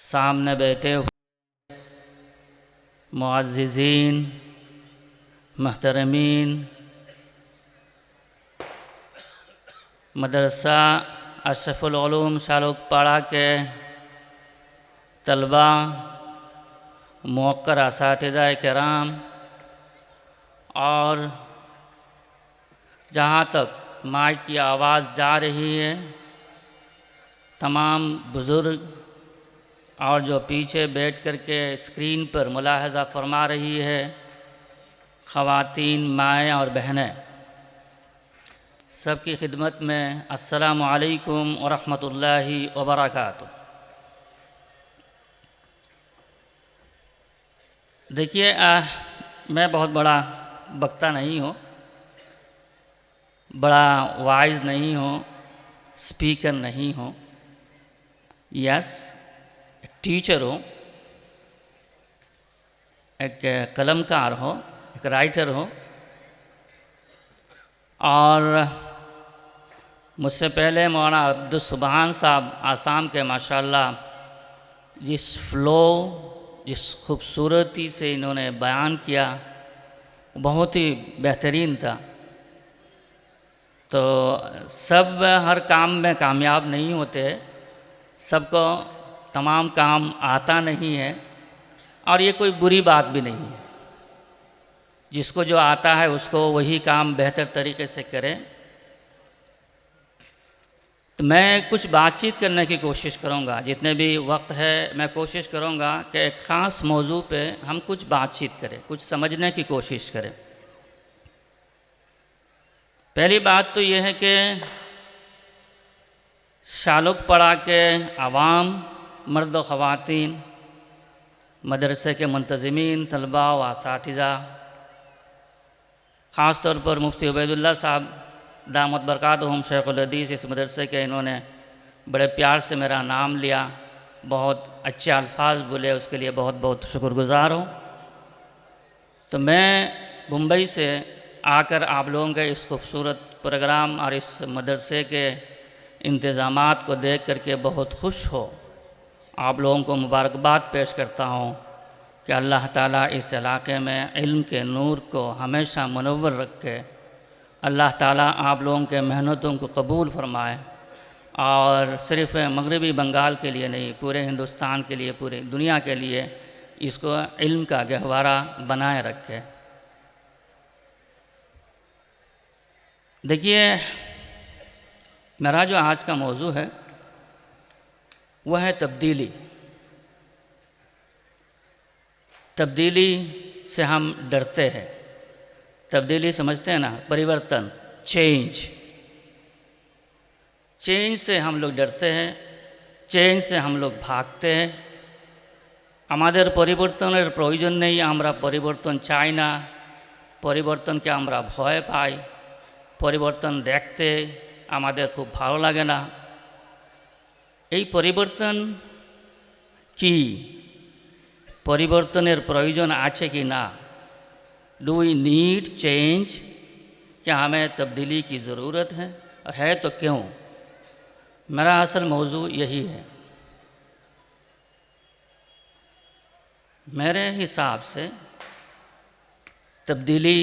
सामने बैठे हुए मुअज़्ज़िज़ीन, महतरमीन, मदरसा अशरफुल उलूम शालुकपाड़ा के तलबा, मुवक्कर असातिज़ा किराम और जहाँ तक माइक की आवाज़ जा रही है तमाम बुज़ुर्ग और जो पीछे बैठ कर के स्क्रीन पर मुलाहज़ा फरमा रही है ख़वातीन, माएँ और बहनें, सबकी खिदमत में अस्सलामु अलैकुम व रहमतुल्लाहि व बरकातुहू। देखिए, मैं बहुत बड़ा वक्ता नहीं हूँ, बड़ा वाइज नहीं हूँ, स्पीकर नहीं हूँ, यस टीचर हो, एक कलमकार हो, एक राइटर हो और मुझसे पहले मौलाना अब्दुल सुबहान साहब आसाम के माशाल्लाह जिस फ़्लो, जिस खूबसूरती से इन्होंने बयान किया बहुत ही बेहतरीन था। तो सब हर काम में कामयाब नहीं होते, सबको तमाम काम आता नहीं है और ये कोई बुरी बात भी नहीं है। जिसको जो आता है उसको वही काम बेहतर तरीके से करें। तो मैं कुछ बातचीत करने की कोशिश करूँगा, जितने भी वक्त है मैं कोशिश करूँगा कि एक ख़ास मौजू पे हम कुछ बातचीत करें, कुछ समझने की कोशिश करें। पहली बात तो ये है कि शालुकपाड़ा के आवाम, मर्द व ख़वातीन, मदरसे के मुंतज़िमीन, तलबा व असातिज़ा, ख़ास तौर पर मुफ्ती उबैदुल्लाह साहब दामत बरकातुहुम शेखुल हदीस, इस मदरसे के, इन्होंने बड़े प्यार से मेरा नाम लिया, बहुत अच्छे अल्फाज बोले, उसके लिए बहुत बहुत शुक्रगुज़ार हूँ। तो मैं मुंबई से आकर आप लोगों के इस खूबसूरत प्रोग्राम और इस मदरसे के इंतज़ामात को देख करके बहुत खुश हो, आप लोगों को मुबारकबाद पेश करता हूँ कि अल्लाह ताला इस इलाक़े में इल्म के नूर को हमेशा मुनव्वर रखे। अल्लाह ताला आप लोगों के मेहनतों को कबूल फरमाए और सिर्फ़ मगरबी बंगाल के लिए नहीं, पूरे हिंदुस्तान के लिए, पूरी दुनिया के लिए इसको इल्म का गहवारा बनाए रखे। देखिए, मेरा जो आज का मौजू है वह है तब्दीली। तब्दीली से हम डरते हैं। तब्दीली समझते हैं ना, परिवर्तन, चेंज। चेंज से हम लोग डरते हैं, चेंज से हम लोग भागते हैं। আমাদের পরিবর্তনের প্রয়োজন নেই, আমরা পরিবর্তন চাই না, পরিবর্তনকে আমরা ভয় পাই, পরিবর্তন দেখতে আমাদের খুব ভালো লাগে না। এই পরিবর্তন কি, পরিবর্তনের প্রয়োজন আছে কি না, डू वी नीड चेंज, क्या हमें तब्दीली की ज़रूरत है और है तो क्यों। मेरा असल मौजू यही है। मेरे हिसाब से तब्दीली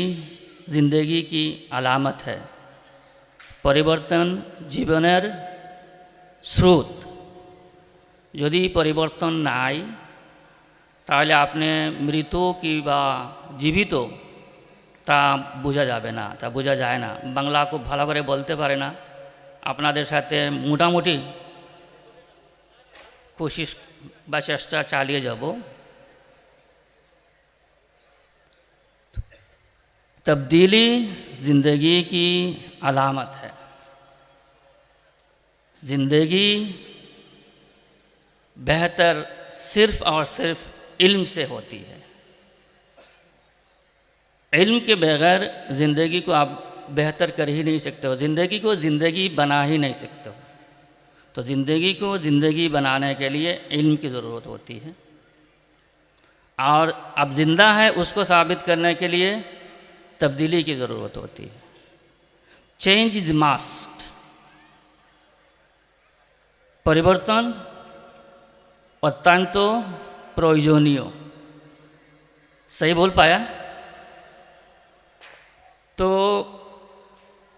ज़िंदगी की अलामत है, परिवर्तन जीवनेर स्रोत। यदि परिवर्तन नाई ताहले आपने मृत की बा जीवित ता बोझा जाबे ना, ता बोझा जाए ना। बांगला खूब भालो करे बोलते पारे ना, आपनादेर साथे मोटामुटी कोशिश बा चेष्टा चालिए जाबो। तब्दीली ज़िंदगी की अलामत है। ज़िंदगी बेहतर सिर्फ़ और सिर्फ़ इल्म से होती है। इल्म के बगैर ज़िंदगी को आप बेहतर कर ही नहीं सकते हो, ज़िंदगी को ज़िंदगी बना ही नहीं सकते हो। तो ज़िंदगी को ज़िंदगी बनाने के लिए इल्म की ज़रूरत होती है और अब ज़िंदा है उसको साबित करने के लिए तब्दीली की ज़रूरत होती है। चेंज इज़ मस्ट, परिवर्तन অত্যন্ত প্রয়োজনীয়। सही बोल पाया? तो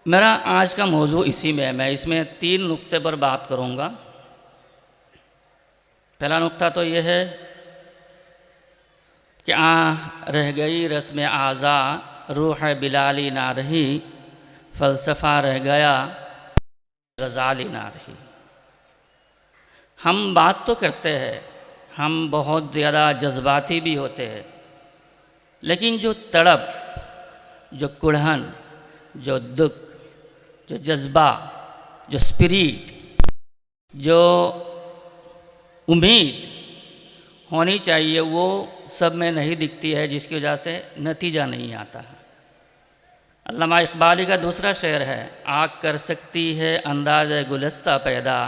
मेरा आज का मौजू इसी में है। मैं इसमें 3 नुक्ते पर बात करूँगा। पहला नुक्ता तो ये है कि रह गई रस्म आज़ा, रूह बिलाली ना रही, फ़लसफ़ा रह गया, गज़ाली ना रही। हम बात तो करते हैं, हम बहुत ज़्यादा जज्बाती भी होते हैं, लेकिन जो तड़प, जो कुढ़न, जो दुख, जो जज्बा, जो स्पिरिट, जो उम्मीद होनी चाहिए, वो सब में नहीं दिखती है, जिसकी वजह से नतीजा नहीं आता है। अल्लामा इक़बाली का दूसरा शेर है, आग कर सकती है अंदाज़ गुलस्ता पैदा,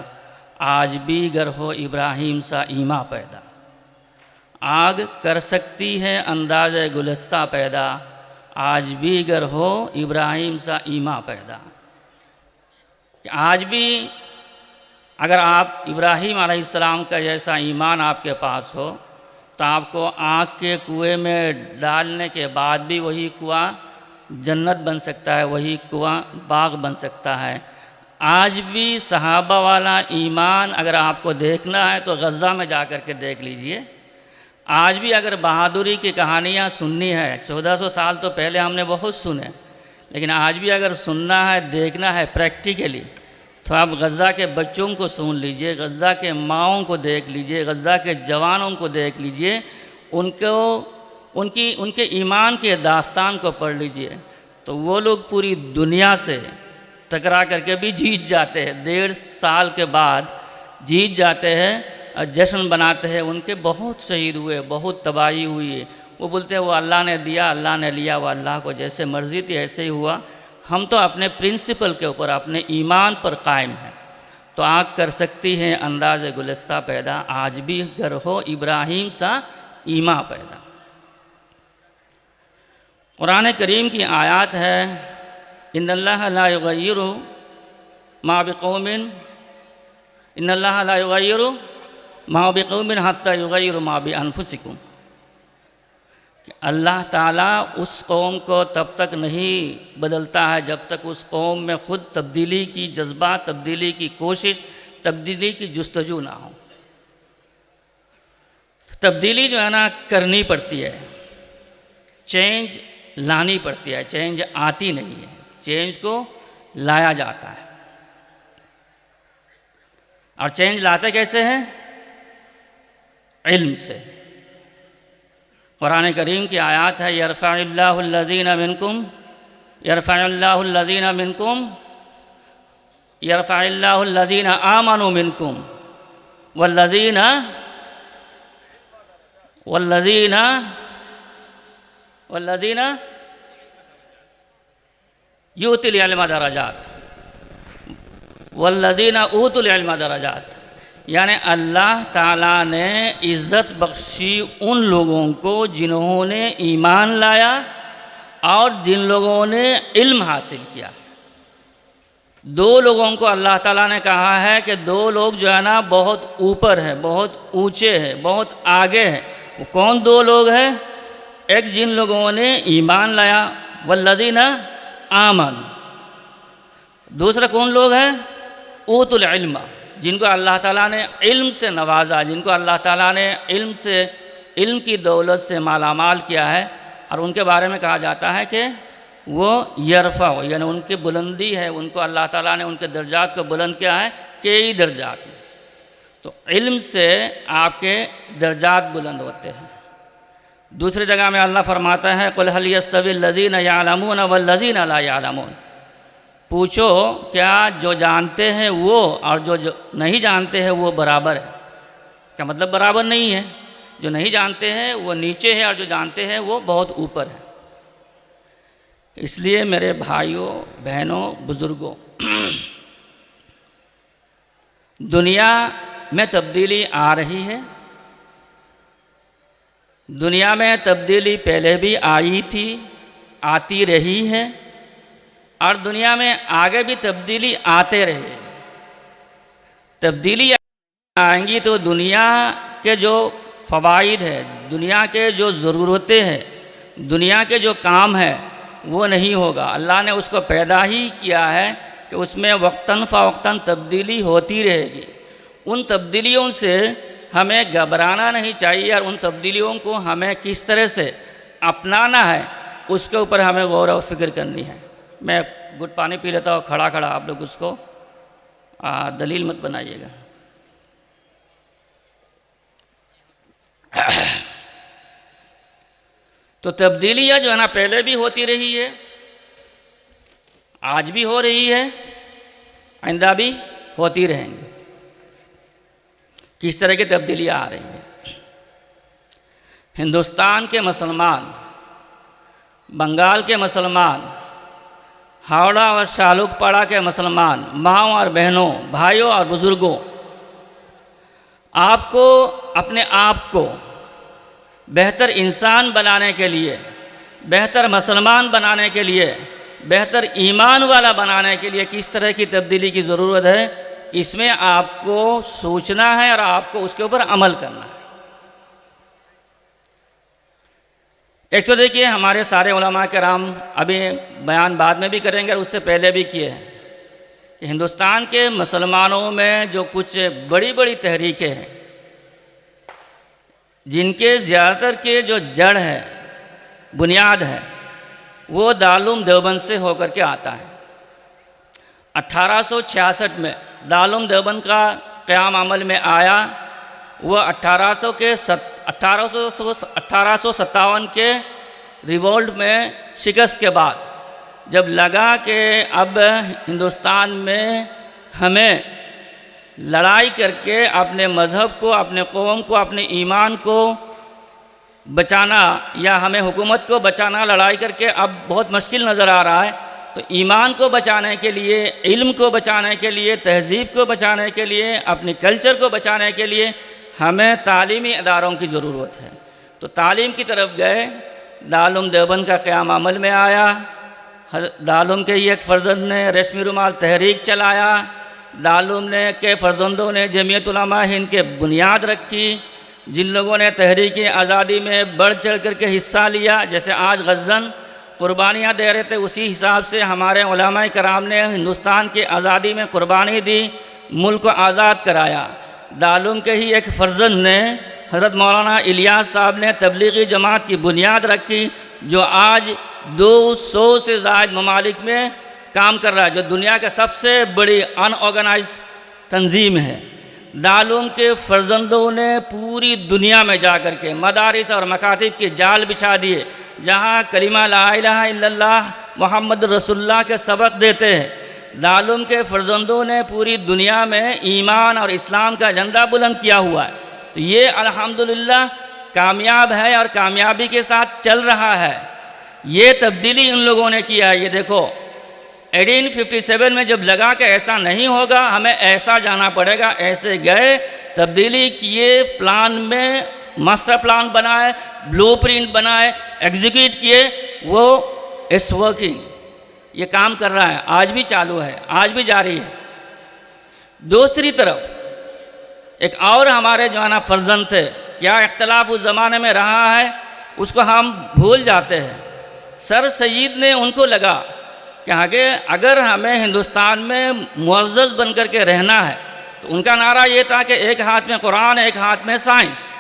आज भी गर हो इब्राहीम सा ईमा पैदा। आग कर सकती है अंदाज़ गुलस्ता पैदा, आज भी गर हो इब्राहीम सा ईमा पैदा। आज भी अगर आप इब्राहीम अलैहिस्सलाम का जैसा ईमान आपके पास हो, तो आपको आग के कुएं में डालने के बाद भी वही कुआं जन्नत बन सकता है, वही कुआं बाग बन सकता है। आज भी सहाबा वाला ईमान अगर आपको देखना है तो गज़ा में जा कर के देख लीजिए। आज भी अगर बहादुरी की कहानियाँ सुननी है, 1400 साल तो पहले हमने बहुत सुने, लेकिन आज भी अगर सुनना है, देखना है प्रैक्टिकली, तो आप गज़ा के बच्चों को सुन लीजिए, गज़ा के माँओं को देख लीजिए, गज़ा के जवानों को देख लीजिए, उनके ईमान के दास्तान को पढ़ लीजिए। तो वो लोग पूरी दुनिया से टकरा करके भी जीत जाते हैं, 1.5 साल के बाद जीत जाते हैं, जश्न बनाते हैं। उनके बहुत शहीद हुए, बहुत तबाही हुई है। वो बोलते हैं वो अल्लाह ने दिया, अल्लाह ने लिया, वो अल्लाह को जैसे मर्ज़ी थी ऐसे ही हुआ। हम तो अपने प्रिंसिपल के ऊपर, अपने ईमान पर कायम हैं। तो आग कर सकती है अंदाज़ गुलिस्ता पैदा, आज भी गर हो इब्राहीम सा ईमा पैदा। कुरान करीम की आयत है, इन्नल्लाह ला युग़य्यिरु मा बिक़ौमिन, इन्नल्लाह ला युग़य्यिरु मा बिक़ौमिन हत्ता युग़य्यिरु मा बिअन्फुसिकुम। अल्लाह ताला उस कौम को तब तक नहीं बदलता है जब तक उस कौम में ख़ुद तब्दीली की जज्बा, तब्दीली की कोशिश, तब्दीली की जुस्तजू ना हो। तब्दीली जो है ना करनी पड़ती है, चेंज लानी पड़ती है, चेंज आती नहीं है, चेंज को लाया जाता है। और चेंज लाते कैसे हैं? इल्म से। कुरान करीम की आयत है, यरफ़अल्लाहुल्लज़ीना मिनकुम, यरफ़अल्लाहुल्लज़ीना मिनकुम, यरफ़अल्लाहुल्लज़ीना आमनु मिनकुम वल्लज़ीना वल्लज़ीना वल्लज़ीना यूतिल इल्मा दरजात वल्लज़ीना ऊतुल इल्मा दरजात। यानी अल्लाह ताला ने इज़्ज़त बख्शी उन लोगों को जिन्होंने ईमान लाया और जिन लोगों ने इल्म हासिल किया। 2 लोगों को अल्लाह ताला ने कहा है कि 2 लोग जो है ना बहुत ऊपर है, बहुत ऊंचे हैं, बहुत आगे हैं। वो कौन 2 लोग हैं? एक जिन लोगों ने ईमान लाया, वल्लज़ीना आमन। दूसरा कौन लोग हैं? ऊतुल इल्मा, जिनको अल्लाह ताला ने इल्म से नवाजा, जिनको अल्लाह ताला ने इल्म की दौलत से मालामाल किया है। और उनके बारे में कहा जाता है कि वो यरफ़ा, यानी उनकी बुलंदी है, उनको अल्लाह ताला ने उनके दर्जात को बुलंद किया है, कई दर्जात में। तो इल्म से आपके दर्जात बुलंद होते हैं। दूसरी जगह में अल्लाह फरमाता है, कुल हल यस्तविल लज़ीना यअलमून वल्लज़ीना ला यअलमून। पूछो क्या जो जानते हैं वो और जो नहीं जानते हैं वो बराबर है? क्या मतलब बराबर नहीं है? जो नहीं जानते हैं वो नीचे है और जो जानते हैं वो बहुत ऊपर है। इसलिए मेरे भाइयों, बहनों, बुज़ुर्गों, दुनिया में तब्दीली आ रही है। दुनिया में तब्दीली पहले भी आई थी, आती रही है, और दुनिया में आगे भी तब्दीली आते रहे। तब्दीली आएंगी तो दुनिया के जो फ़वाइद है, दुनिया के जो ज़रूरतें हैं, दुनिया के जो काम है वो नहीं होगा। अल्लाह ने उसको पैदा ही किया है कि उसमें वक्तन फ़वक्तन तब्दीली होती रहेगी। उन तब्दीलियों से हमें घबराना नहीं चाहिए और उन तब्दीलियों को हमें किस तरह से अपनाना है उसके ऊपर हमें गौर व फिक्र करनी है। मैं घुट पानी पी लेता हूँ खड़ा खड़ा, आप लोग उसको दलील मत बनाइएगा। तो तब्दीलियाँ जो है ना पहले भी होती रही है, आज भी हो रही है, आइंदा भी होती रहेंगी। किस तरह की तब्दीलियाँ आ रही हैं? हिंदुस्तान के मुसलमान, बंगाल के मुसलमान, हावड़ा और शालुकपाड़ा के मुसलमान, माँओं और बहनों, भाइयों और बुज़ुर्गों, आपको अपने आप को बेहतर इंसान बनाने के लिए, बेहतर मुसलमान बनाने के लिए, बेहतर ईमान वाला बनाने के लिए किस तरह की तब्दीली की ज़रूरत है, इसमें आपको सोचना है और आपको उसके ऊपर अमल करना है। एक तो देखिए हमारे सारे उलमा कराम, अभी बयान बाद में भी करेंगे और उससे पहले भी किए हैं कि हिंदुस्तान के मुसलमानों में जो कुछ बड़ी बड़ी तहरीकें हैं जिनके ज़्यादातर के जो जड़ है, बुनियाद है, वो दारुल देवबंद से होकर के आता है। 1866 में दारुल देवबंद का क़याम अमल में आया। वो 1857 के रिवोल्ट में शिकस्त के बाद जब लगा कि अब हिंदुस्तान में हमें लड़ाई करके अपने मज़हब को, अपने कौम को, अपने ईमान को बचाना या हमें हुकूमत को बचाना लड़ाई करके अब बहुत मुश्किल नज़र आ रहा है, तो ईमान को बचाने के लिए, इल्म को बचाने के लिए, तहज़ीब को बचाने के लिए, अपने कल्चर को बचाने के लिए हमें तालीमी इदारों की ज़रूरत है। तो तालीम की तरफ गए। दारुल देवबंद का क़याम अमल में आया। दारुल के एक फ़र्जंद ने रेशमी रुमाल तहरीक चलाया। दारुल ने के फ़र्जंदों ने जमीयत उलमा हिंद के बुनियाद रखी। जिन लोगों ने तहरीक आज़ादी में बढ़ चढ़ कर के हिस्सा लिया, जैसे आज गज़न कुर्बानियाँ दे रहे थे, उसी हिसाब से हमारे उलमा कराम ने हिंदुस्तान की आज़ादी में कुर्बानी दी, मुल्क को आज़ाद कराया। दारुल के ही एक फ़र्जंद ने, हज़रत मौलाना इलियास साहब ने तबलीगी जमात की बुनियाद रखी, जो आज 200 से ज़ायद ममालिक में काम कर रहा है, जो दुनिया का सबसे बड़ी अनऑर्गेनाइज तंजीम है। दारुल के फ़र्जंदों ने पूरी दुनिया में जा कर के मदारिस और मकातिब के जाल बिछा दिए, जहाँ कलिमा ला इलाहा इल्लल्लाह मुहम्मद रसूलुल्लाह के सबक देते हैं। दारुल के फ़र्जंदों ने पूरी दुनिया में ईमान और इस्लाम का झंडा बुलंद किया हुआ है। तो ये अल्हम्दुलिल्लाह कामयाब है और कामयाबी के साथ चल रहा है। ये तब्दीली उन लोगों ने किया है। ये देखो 1857 में जब लगा कि ऐसा नहीं होगा, हमें ऐसा जाना पड़ेगा, ऐसे गए, तब्दीली किए, प्लान में मास्टर प्लान बनाए, ब्लूप्रिंट बनाए, एग्जीक्यूट किए, वो इट्स वर्किंग, ये काम कर रहा है, आज भी चालू है, आज भी जारी है। दूसरी तरफ एक और हमारे जो है ना फ़र्जंद थे, क्या इख्तलाफ उस ज़माने में रहा है उसको हम भूल जाते हैं। सर सईद ने, उनको लगा कि आगे अगर हमें हिंदुस्तान में मुअज़्ज़ज़ बन कर के रहना है, तो उनका नारा ये था कि एक हाथ में कुरान, एक हाथ में साइंस।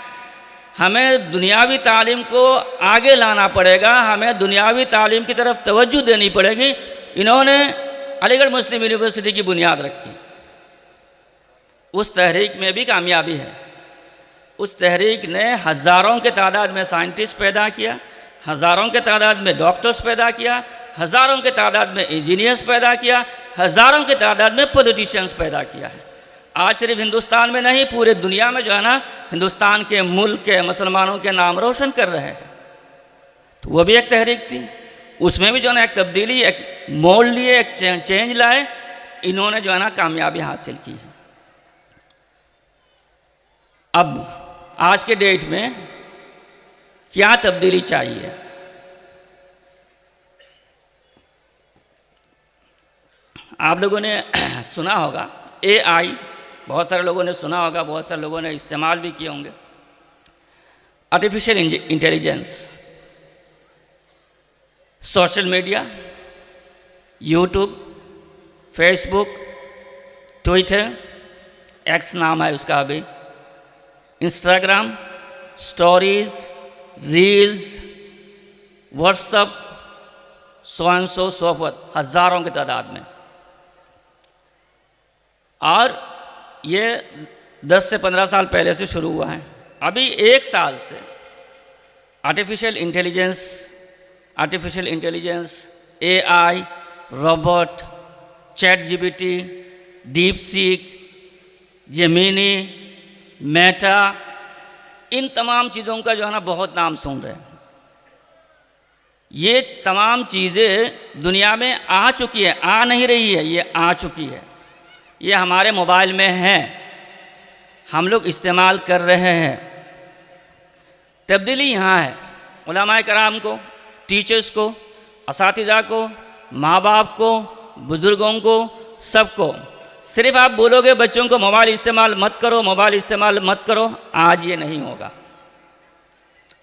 हमें दुनियावी तालीम को आगे लाना पड़ेगा, हमें दुनियावी तालीम की तरफ तवज्जो देनी पड़ेगी। इन्होंने अलीगढ़ मुस्लिम यूनिवर्सिटी की बुनियाद रखी। उस तहरीक में भी कामयाबी है। उस तहरीक ने हज़ारों के तादाद में साइंटिस्ट पैदा किया, हज़ारों के तादाद में डॉक्टर्स पैदा किया, हज़ारों के तादाद में इंजीनियर्स पैदा किया, हज़ारों के तादाद में पॉलिटिशियंस पैदा किया है। आज सिर्फ हिंदुस्तान में नहीं, पूरे दुनिया में जो है ना हिंदुस्तान के मुल्क के मुसलमानों के नाम रोशन कर रहे हैं। तो वो भी एक तहरीक थी, उसमें भी जो है ना एक तब्दीली, एक मोड़ लिए, एक चेंज लाए, इन्होंने जो है ना कामयाबी हासिल की है। अब आज के डेट में क्या तब्दीली चाहिए? आप लोगों ने सुना होगा AI बहुत सारे लोगों ने सुना होगा, बहुत सारे लोगों ने इस्तेमाल भी किए होंगे। Artificial intelligence, social media, YouTube, Facebook, Twitter, X नाम है उसका अभी, Instagram, stories, reels, WhatsApp, so and so forth, हज़ारों की तादाद में। और ये 10 से 15 साल पहले से शुरू हुआ है। अभी 1 साल से artificial intelligence, AI, robot, chat GPT, deep seek, Gemini, Meta, इन तमाम चीज़ों का जो है ना बहुत नाम सुन रहे हैं। ये तमाम चीज़ें दुनिया में आ चुकी है, आ नहीं रही है, ये आ चुकी है। ये हमारे मोबाइल में है, हम लोग इस्तेमाल कर रहे हैं। तब्दीली यहाँ है। उलमाए कराम को, टीचर्स को, असातिज़ा को, माँ बाप को, बुज़ुर्गों को, सबको सिर्फ आप बोलोगे बच्चों को मोबाइल इस्तेमाल मत करो, मोबाइल इस्तेमाल मत करो, आज ये नहीं होगा,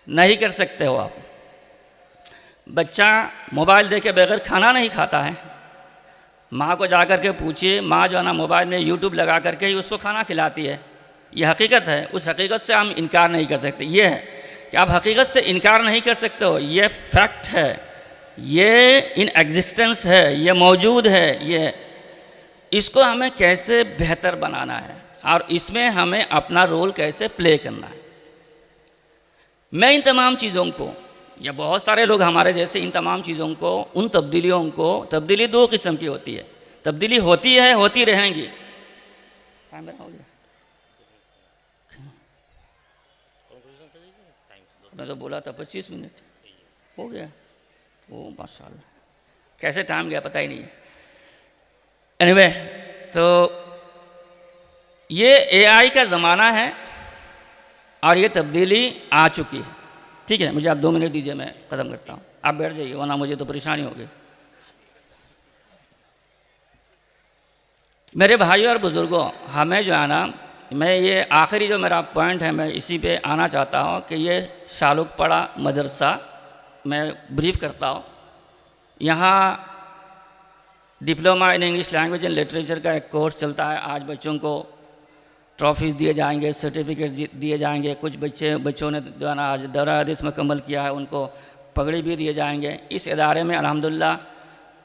नहीं कर सकते हो आप। बच्चा मोबाइल देखे बगैर खाना नहीं खाता है। माँ को जा कर के पूछिए, माँ जो है ना मोबाइल में यूट्यूब लगा करके ही उसको खाना खिलाती है। ये हकीकत है, उस हकीकत से हम इनकार नहीं कर सकते। ये है कि आप हकीकत से इनकार नहीं कर सकते हो, ये फैक्ट है, ये इन एग्जिस्टेंस है, ये मौजूद है। ये इसको हमें कैसे बेहतर बनाना है और इसमें हमें अपना रोल कैसे प्ले करना है। मैं इन तमाम चीज़ों को, या बहुत सारे लोग हमारे जैसे इन तमाम चीज़ों को, उन तब्दीलियों को, तब्दीली 2 किस्म की होती है। तब्दीली होती है, होती रहेंगी। मैं तो बोला था 25 मिनट हो गया। ओ माशाल्लाह, कैसे टाइम गया पता ही नहीं। एनीवे, तो ये AI का ज़माना है और ये तब्दीली आ चुकी है। ठीक है, मुझे आप 2 मिनट दीजिए, मैं ख़त्म करता हूँ। आप बैठ जाइए वरना मुझे तो परेशानी होगी। मेरे भाइयों और बुज़ुर्गों, हमें जो है ना, मैं ये आखिरी जो मेरा पॉइंट है, मैं इसी पे आना चाहता हूँ कि ये शालुकपड़ा मदरसा, मैं ब्रीफ करता हूँ। यहाँ diploma in English language and literature का एक कोर्स चलता है। आज बच्चों को ट्रॉफीज़ दिए जाएंगे, सर्टिफिकेट दिए जाएंगे। कुछ बच्चों ने जो है ना आज दौरा हदीस मुकम्मल किया है, उनको पगड़ी भी दिए जाएंगे। इस इदारे में अल्हम्दुलिल्लाह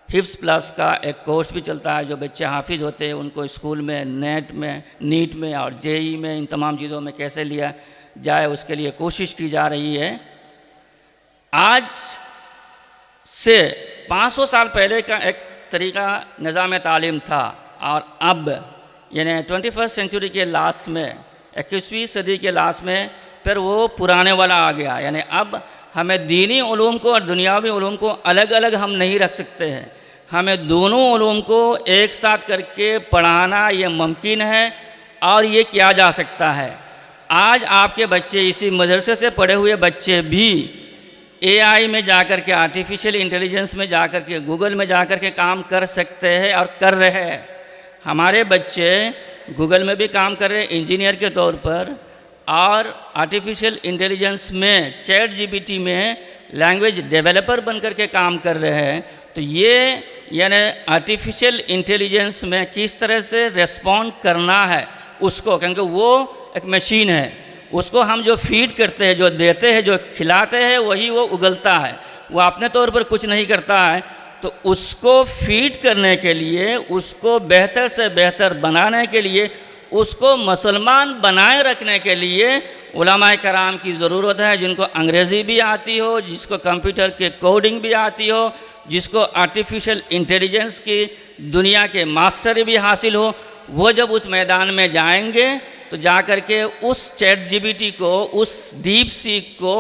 हिफ्स प्लस का एक कोर्स भी चलता है। जो बच्चे हाफिज़ होते हैं उनको स्कूल में, नीट में और JEE में, इन तमाम चीज़ों में कैसे लिया जाए उसके लिए कोशिश की जा रही है। आज से 500 साल पहले का एक तरीका निज़ाम तालीम था और अब यानी 21st सेंचुरी के लास्ट में, 21वीं सदी के लास्ट में फिर वो पुराने वाला आ गया। यानी अब हमें दीनी उलूम को और दुनियावी उलूम को अलग अलग हम नहीं रख सकते हैं। हमें दोनों उलूम को एक साथ करके पढ़ाना ये मुमकिन है और ये किया जा सकता है। आज आपके बच्चे, इसी मदरसे से पढ़े हुए बच्चे भी AI में जाकर के, आर्टिफिशियल इंटेलिजेंस में जाकर के, गूगल में जाकर के काम कर सकते हैं और कर रहे हैं। हमारे बच्चे गूगल में भी काम कर रहे हैं इंजीनियर के तौर पर, और आर्टिफिशियल इंटेलिजेंस में, चैट जीपीटी में लैंग्वेज डेवलपर बन कर के काम कर रहे हैं। तो ये यानी आर्टिफिशियल इंटेलिजेंस में किस तरह से रिस्पॉन्ड करना है उसको, क्योंकि वो एक मशीन है, उसको हम जो फीड करते हैं, जो देते हैं, जो खिलाते हैं, वही वो उगलता है, वो अपने तौर पर कुछ नहीं करता है। तो उसको फीड करने के लिए, उसको बेहतर से बेहतर बनाने के लिए, उसको मुसलमान बनाए रखने के लिए उलमाए कराम की ज़रूरत है, जिनको अंग्रेज़ी भी आती हो, जिसको कंप्यूटर के कोडिंग भी आती हो, जिसको आर्टिफिशियल इंटेलिजेंस की दुनिया के मास्टरी भी हासिल हो। वो जब उस मैदान में जाएंगे तो जा कर के उस चैट जीपीटी को, उस डीप सीक को,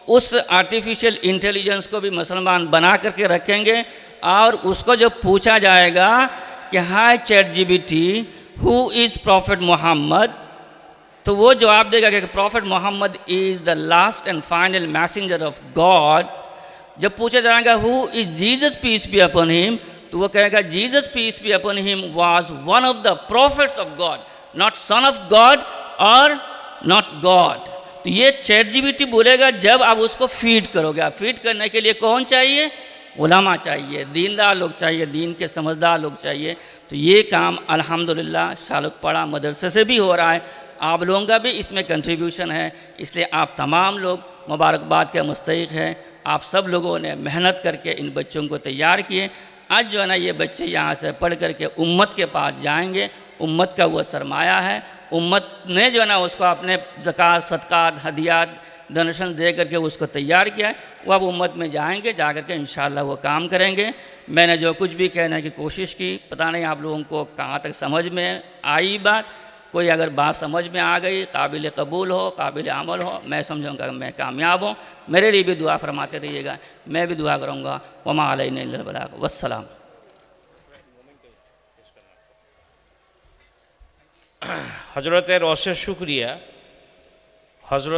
उस आर्टिफिशियल इंटेलिजेंस को भी मुसलमान बना करके रखेंगे। और उसको जब पूछा जाएगा कि hi chat GPT, who is prophet Muhammad, तो वो जवाब देगा कि prophet Muhammad is the last and final messenger of God. जब पूछा जाएगा who is Jesus peace be upon him, तो वो कहेगा Jesus peace be upon him was one of the prophets of God. Not son of God और not God. तो ये ChatGPT बोलेगा जब आप उसको फीड करोगे। आप फीड करने के लिए कौन चाहिए? उलमा चाहिए, दीनदार लोग चाहिए, दीन के समझदार लोग चाहिए। तो ये काम अल्हम्दुलिल्लाह शालुकपाड़ा मदरसे से भी हो रहा है। आप लोगों का भी इसमें कंट्रीब्यूशन है, इसलिए आप तमाम लोग मुबारकबाद के मुस्तहिक हैं। आप सब लोगों ने मेहनत करके इन बच्चों को तैयार किए। आज जो है ना, ये बच्चे यहाँ से पढ़ करके उम्मत के पास जाएंगे। उम्मत का वो सरमाया है। उम्मत ने जो है ना उसको अपने ज़कात, सदक़ात, हदियात, डोनेशन दे करके उसको तैयार किया है। वो अब उम्मत में जाएंगे, जा करके इंशाअल्लाह वो काम करेंगे। मैंने जो कुछ भी कहने की कोशिश की, पता नहीं आप लोगों को कहाँ तक समझ में आई बात। कोई अगर बात समझ में आ गई, काबिल कबूल हो, काबिल अमल हो, मैं समझूंगा मैं कामयाब हूँ। मेरे लिए भी दुआ फरमाते रहिएगा, मैं भी दुआ करूँगा। वमा अलैना इल्लल बलाग। वस्सलाम। हजरतेर अशेष शुक्रिया। हजरत